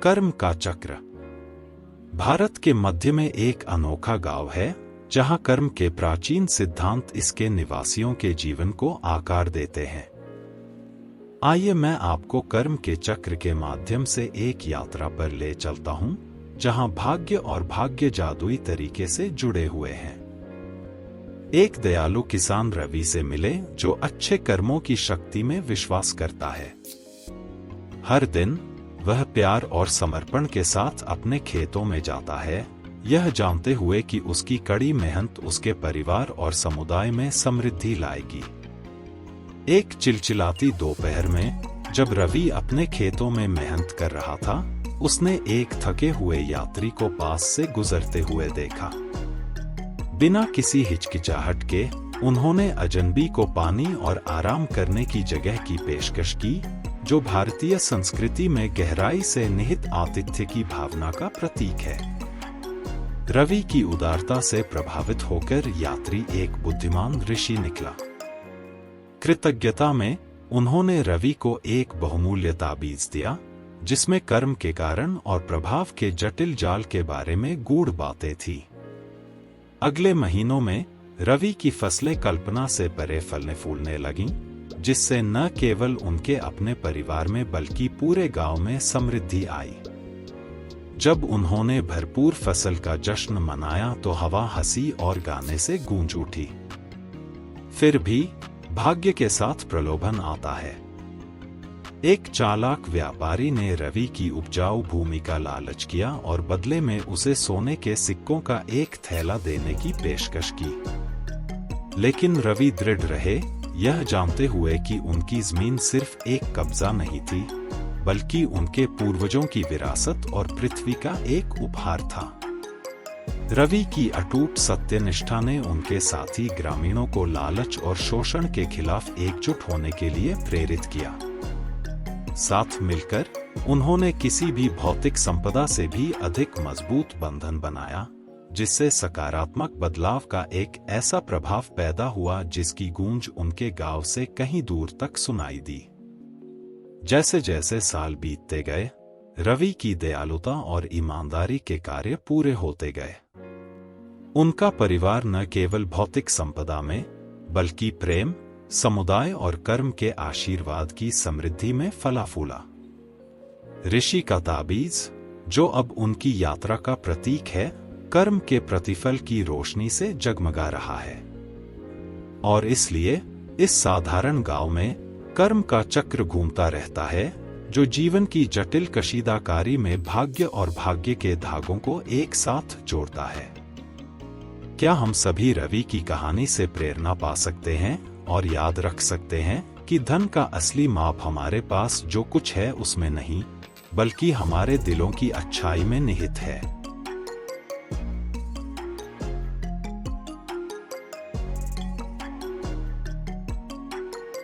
कर्म का चक्र। भारत के मध्य में एक अनोखा गांव है जहां कर्म के प्राचीन सिद्धांत इसके निवासियों के जीवन को आकार देते हैं। आइए मैं आपको कर्म के चक्र के माध्यम से एक यात्रा पर ले चलता हूं, जहां भाग्य और भाग्य जादुई तरीके से जुड़े हुए हैं। एक दयालु किसान रवि से मिले जो अच्छे कर्मों की शक्ति में विश्वास करता है। हर दिन वह प्यार और समर्पण के साथ अपने खेतों में जाता है, यह जानते हुए कि उसकी कड़ी मेहनत उसके परिवार और समुदाय में समृद्धि लाएगी। एक चिलचिलाती दोपहर में जब रवि अपने खेतों में मेहनत कर रहा था, उसने एक थके हुए यात्री को पास से गुजरते हुए देखा। बिना किसी हिचकिचाहट के उन्होंने अजनबी को पानी और आराम करने की जगह की पेशकश की, जो भारतीय संस्कृति में गहराई से निहित आतिथ्य की भावना का प्रतीक है। रवि की उदारता से प्रभावित होकर यात्री एक बुद्धिमान ऋषि निकला। कृतज्ञता में उन्होंने रवि को एक बहुमूल्य ताबीज दिया, जिसमें कर्म के कारण और प्रभाव के जटिल जाल के बारे में गूढ़ बातें थी। अगले महीनों में रवि की फसलें कल्पना से परे फलने फूलने लगीं, जिससे न केवल उनके अपने परिवार में बल्कि पूरे गांव में समृद्धि आई। जब उन्होंने भरपूर फसल का जश्न मनाया तो हवा हंसी और गाने से गूंज उठी। फिर भी भाग्य के साथ प्रलोभन आता है। एक चालाक व्यापारी ने रवि की उपजाऊ भूमि का लालच किया और बदले में उसे सोने के सिक्कों का एक थैला देने की पेशकश की। लेकिन रवि दृढ़ रहे, यह जानते हुए कि उनकी जमीन सिर्फ एक कब्जा नहीं थी, बल्कि उनके पूर्वजों की विरासत और पृथ्वी का एक उपहार था। रवि की अटूट सत्यनिष्ठा ने उनके साथी ग्रामीणों को लालच और शोषण के खिलाफ एकजुट होने के लिए प्रेरित किया। साथ मिलकर उन्होंने किसी भी भौतिक संपदा से भी अधिक मजबूत बंधन बनाया, जिससे सकारात्मक बदलाव का एक ऐसा प्रभाव पैदा हुआ जिसकी गूंज उनके गांव से कहीं दूर तक सुनाई दी। जैसे जैसे साल बीतते गए, रवि की दयालुता और ईमानदारी के कार्य पूरे होते गए। उनका परिवार न केवल भौतिक संपदा में, बल्कि प्रेम, समुदाय और कर्म के आशीर्वाद की समृद्धि में फला फूला। ऋषि का ताबीज, जो अब उनकी यात्रा का प्रतीक है, कर्म के प्रतिफल की रोशनी से जगमगा रहा है। और इसलिए इस साधारण गांव में कर्म का चक्र घूमता रहता है, जो जीवन की जटिल कशीदाकारी में भाग्य और भाग्य के धागों को एक साथ जोड़ता है। क्या हम सभी रवि की कहानी से प्रेरणा पा सकते हैं और याद रख सकते हैं कि धन का असली माप हमारे पास जो कुछ है उसमें नहीं, बल्कि हमारे दिलों की अच्छाई में निहित है।